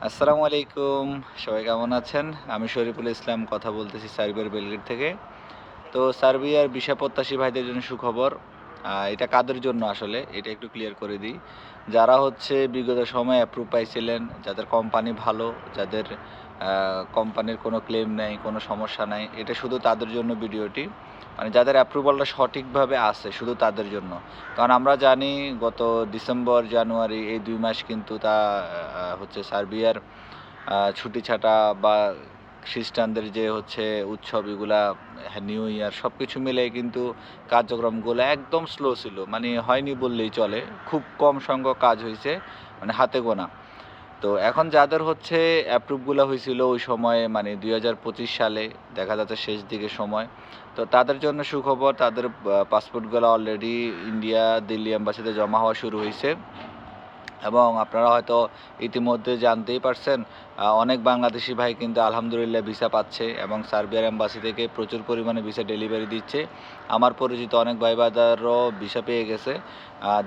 আসসালামু আলাইকুম। সবাই কেমন আছেন? আমি শরীফুল ইসলাম কথা বলতেছি সার্বিয়ার বেলগ্রেড থেকে। তো সার্বিয়ার ভিসা প্রত্যাশী ভাইদের জন্য সুখবর। এটা কাদের জন্য আসলে? এটা একটু ক্লিয়ার করে দিই। যারা হচ্ছে বিগত সময়ে অ্যাপ্রুভ পাইছিলেন, যাদের কোম্পানি ভালো, যাদের কোম্পানির কোনো ক্লেম নাই, কোনো সমস্যা নাই, এটা শুধু তাদের জন্য ভিডিওটি। মানে যাদের অ্যাপ্রুভালটা সঠিকভাবে আছে শুধু তাদের জন্য। কারণ আমরা জানি গত ডিসেম্বর, জানুয়ারি এই ২ মাস কিন্তু হচ্ছে সার্বিয়ার ছুটি ছাটা বা খ্রিস্টানদের যে হচ্ছে উৎসব এগুলা, নিউ ইয়ার সবকিছু মিলে কিন্তু কার্যক্রমগুলো একদম স্লো ছিল। মানে হয়নি বললেই চলে। খুব কম সংখ্যক কাজ হইছে, মানে হাতে গোনা। তো এখন যাদের হচ্ছে অ্যাপ্রুভগুলো হয়েছিল ওই সময়ে, মানে ২০২৫ সালে, দেখা যাচ্ছে শেষ দিকের সময়। তো তাদের জন্য সুখবর, তাদের পাসপোর্টগুলো অলরেডি ইন্ডিয়া, দিল্লি এম্বাসিতে জমা হওয়া শুরু হইছে। এবং আপনারা হয়তো ইতিমধ্যে জানতেই পারছেন, অনেক বাংলাদেশি ভাই কিন্তু আলহামদুলিল্লাহ ভিসা পাচ্ছে এবং সার্বিয়ার এম্বাসি থেকে প্রচুর পরিমাণে ভিসা ডেলিভারি দিচ্ছে। আমার পরিচিত অনেক ভাই ব্রাদারও ভিসা পেয়ে গেছে।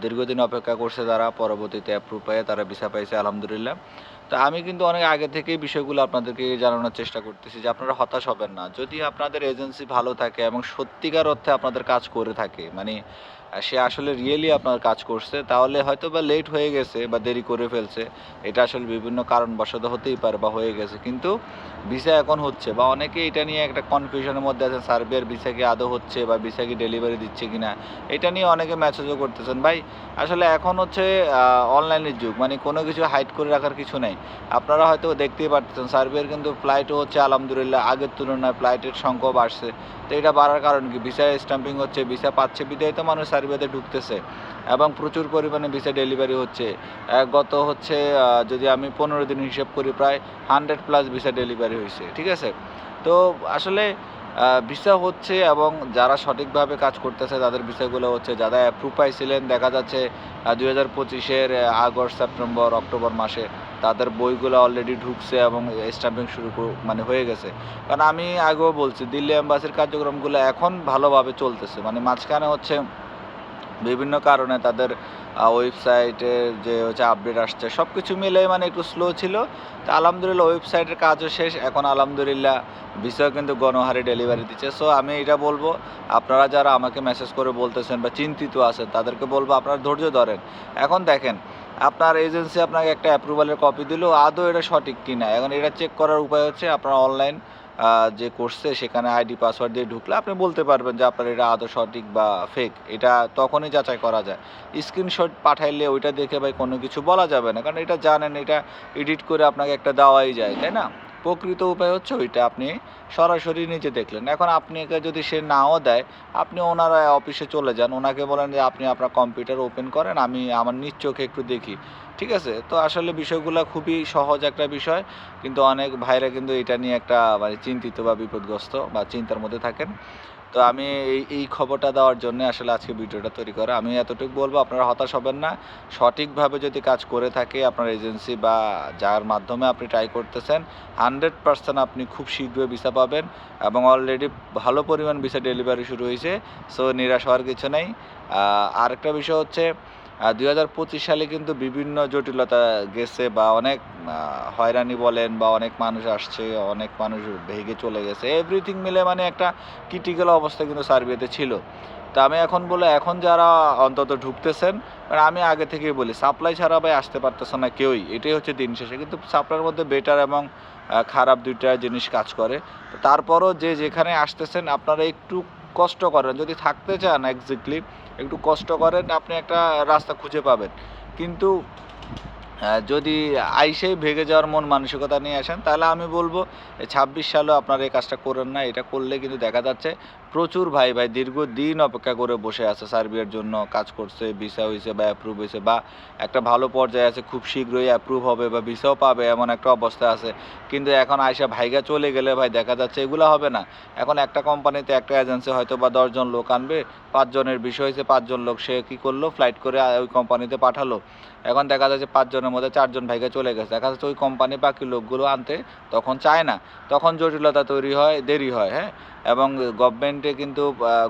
দীর্ঘদিন অপেক্ষা করছে তারা, পরবর্তীতে অ্যাপ্রুভ পেয়ে তারা ভিসা পাইছে আলহামদুলিল্লাহ। তো আমি কিন্তু অনেক আগে থেকেই বিষয়গুলো আপনাদেরকে জানানোর চেষ্টা করতেছি যে আপনারা হতাশ হবেন না। যদি আপনাদের এজেন্সি ভালো থাকে এবং সত্যিকার অর্থে আপনাদের কাজ করে থাকে, মানে সে আসলে রিয়েলি আপনার কাজ করছে, তাহলে হয়তো বা লেট হয়ে গেছে বা দেরি করে ফেলছে। এটা আসলে বিভিন্ন কারণবশত হতেই পারে বা হয়ে গেছে। কিন্তু ভিসা এখন হচ্ছে, বা অনেকে এটা নিয়ে একটা কনফিউশনের মধ্যে আছেন, সার্বিয়ার ভিসা কি আদৌ হচ্ছে বা ভিসা কি ডেলিভারি দিচ্ছে কিনা। এটা নিয়ে অনেকে মেসেজও করতেছেন। ভাই আসলে এখন হচ্ছে অনলাইনের যুগ, মানে কোনো কিছু হাইড করে রাখার কিছু নেই। আপনারা হয়তো দেখতেই পারতেছেন সার্বিয়ার কিন্তু ফ্লাইটও হচ্ছে আলহামদুলিল্লাহ আগের তুলনায় ফ্লাইটের সংখ্যাও বাড়ছে। তো এটা বাড়ার কারণ কি? ভিসা স্ট্যাম্পিং হচ্ছে, ভিসা পাচ্ছে বিধায় তো মানুষ সার্বিয়াতে ঢুকতেছে এবং প্রচুর পরিমাণে ভিসা ডেলিভারি হচ্ছে। গত হচ্ছে যদি আমি ১৫ দিন হিসেব করি, প্রায় 100+ ভিসা ডেলিভারি হইছে। ঠিক আছে? তো আসলে ভিসা হচ্ছে এবং যারা সঠিকভাবে কাজ করতেছে তাদের ভিসাগুলো হচ্ছে। যারা অ্যাপ্রুভ পাইছিলেন, দেখা যাচ্ছে ২০২৫ এর আগস্ট, সেপ্টেম্বর, অক্টোবর মাসে তাদের বইগুলো অলরেডি ঢুকছে এবং স্ট্যাম্পিং শুরু মানে হয়ে গেছে। কারণ আমি আগেও বলছি, দিল্লি এম্বাসির কার্যক্রমগুলো এখন ভালোভাবে চলতেছে। মানে মাঝখানে হচ্ছে বিভিন্ন কারণে তাদের ওয়েবসাইটের যে হচ্ছে আপডেট আসছে, সব কিছু মিলে মানে একটু স্লো ছিল। তো আলহামদুলিল্লাহ ওয়েবসাইটের কাজও শেষ, এখন আলহামদুলিল্লাহ ভিসাও কিন্তু গণহারে ডেলিভারি দিচ্ছে। সো আমি এটা বলবো, আপনারা যারা আমাকে মেসেজ করে বলতেছেন বা চিন্তিত আছেন তাদেরকে বলবো আপনারা ধৈর্য ধরেন। এখন দেখেন, আপনার এজেন্সি আপনাকে একটা অ্যাপ্রুভালের কপি দিল, আদৌ এটা সঠিক কিনা এখন এটা চেক করার উপায় হচ্ছে আপনারা অনলাইন যে করছে সেখানে আইডি পাসওয়ার্ড দিয়ে ঢুকলে আপনি বলতে পারবেন যে আপনার এটা আদৌ সঠিক বা ফেক। এটা তখনই যাচাই করা যায়। স্ক্রিনশট পাঠাইলে ওইটা দেখে ভাই কোনো কিছু বলা যাবে না, কারণ এটা জানেন এটা এডিট করে আপনাকে একটা দেওয়াই যায়, তাই না? প্রকৃত উপায় হচ্ছে ওইটা, আপনি সরাসরি নিজে দেখলেন। এখন আপনাকে যদি সে নাও দেয়, আপনি ওনার অফিসে চলে যান, ওনাকে বলেন যে আপনি আপনার কম্পিউটার ওপেন করেন, আমি আমার নিজ চোখে একটু দেখি। ঠিক আছে? তো আসলে বিষয়গুলো খুবই সহজ একটা বিষয়। কিন্তু অনেক ভাইরা কিন্তু এটা নিয়ে একটা মানে চিন্তিত বা বিপদগ্রস্ত বা চিন্তার মধ্যে থাকেন। তো আমি এই খবরটা দেওয়ার জন্য আসলে আজকে ভিডিওটা তৈরি করা। আমি এতটুকু বলবো, আপনারা হতাশ হবেন না। সঠিকভাবে যদি কাজ করে থাকে আপনার এজেন্সি বা যার মাধ্যমে আপনি ট্রাই করতেছেন, 100% আপনি খুব শীঘ্রই ভিসা পাবেন এবং অলরেডি ভালো পরিমাণ ভিসা ডেলিভারি শুরু হয়েছে। সো নিরাশ হওয়ার কিছু নেই। আরেকটা বিষয় হচ্ছে ২০২৫ সালে কিন্তু বিভিন্ন জটিলতা গেছে বা অনেক হয়রানি বলেন বা অনেক মানুষ আসছে, অনেক মানুষ ভেগে চলে গেছে। এভরিথিং মিলে মানে একটা ক্রিটিক্যাল অবস্থা কিন্তু সার্বিয়াতে ছিল। তো আমি এখন বলে, এখন যারা অন্তত ঢুকতেছেন, মানে আমি আগে থেকেই বলি সাপ্লাই ছাড়া ভাই আসতে পারতেছে না কেউই। এটাই হচ্ছে দিন শেষে। কিন্তু সাপ্লাইয়ের মধ্যে বেটার এবং খারাপ ২ টা জিনিস কাজ করে। তো তারপরও যে যেখানে আসতেছেন আপনারা একটু কষ্ট করেন। যদি থাকতে চান এক্সাক্টলি একটু কষ্ট করেন, আপনি একটা রাস্তা খুঁজে পাবেন। কিন্তু যদি আইসেই ভেগে যাওয়ার মন মানসিকতা নিয়ে আসেন, তাহলে আমি বলব ২৬ সালেও আপনারা এই কাজটা করেন না। এটা করলে কিন্তু দেখা যাচ্ছে প্রচুর ভাই দীর্ঘদিন অপেক্ষা করে বসে আছে সার্বিয়ার জন্য, কাজ করছে, ভিসা হইছে বা অ্যাপ্রুভ হইছে বা একটা ভালো পর্যায়ে আছে, খুব শীঘ্রই অ্যাপ্রুভ হবে বা ভিসাও পাবে এমন একটা অবস্থা আছে। কিন্তু এখন আইসা ভাইগা চলে গেলে ভাই দেখা যাচ্ছে এগুলো হবে না। এখন একটা কোম্পানিতে একটা এজেন্সি হয়তো বা ১০ জন লোক আনবে, ৫ জনের বিষয় হয়েছে, ৫ জন লোক সে কী করলো, ফ্লাইট করে ওই কোম্পানিতে পাঠালো। এখন দেখা যাচ্ছে ৫ জনের জনের মধ্যে 4 জন ভাইকে চলে গেছে। দেখা যাচ্ছে ওই কোম্পানি বাকি লোকগুলো আনতে তখন চায় না, তখন জটিলতা তৈরি হয়, দেরি হয়, হ্যাঁ। এবং গভর্নমেন্টে কিন্তু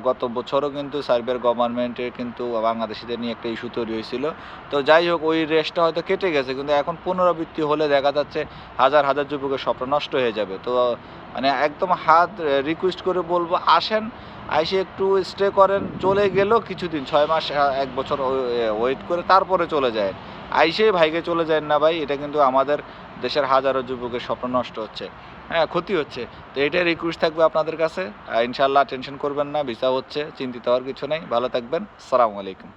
গত বছরও কিন্তু সার্বিয়ার গভর্নমেন্টের কিন্তু বাংলাদেশিদের নিয়ে একটা ইস্যু তৈরি হয়েছিল। তো যাই হোক, ওই রেসটা হয়তো কেটে গেছে, কিন্তু এখন পুনরাবৃত্তি হলে দেখা যাচ্ছে হাজার হাজার যুবকের স্বপ্ন নষ্ট হয়ে যাবে। তো মানে একদম হাত রিকোয়েস্ট করে বলবো, আসেন, আইসে একটু স্টে করেন, চলে গেলেও কিছুদিন 6 মাস 1 বছর ওয়েট করে তারপরে চলে যায়। আইসেই ভাইকে চলে যায় না ভাই, এটা কিন্তু আমাদের দেশের হাজারো যুবকের স্বপ্ন নষ্ট হচ্ছে, হ্যাঁ, ক্ষতি হচ্ছে। তো এটাই রিকোয়েস্ট থাকবে আপনাদের কাছে। ইনশাআল্লাহ টেনশন করবেন না, ভিসা হচ্ছে, চিন্তিত হওয়ার কিছু নেই। ভালো থাকবেন। আসসালামু আলাইকুম।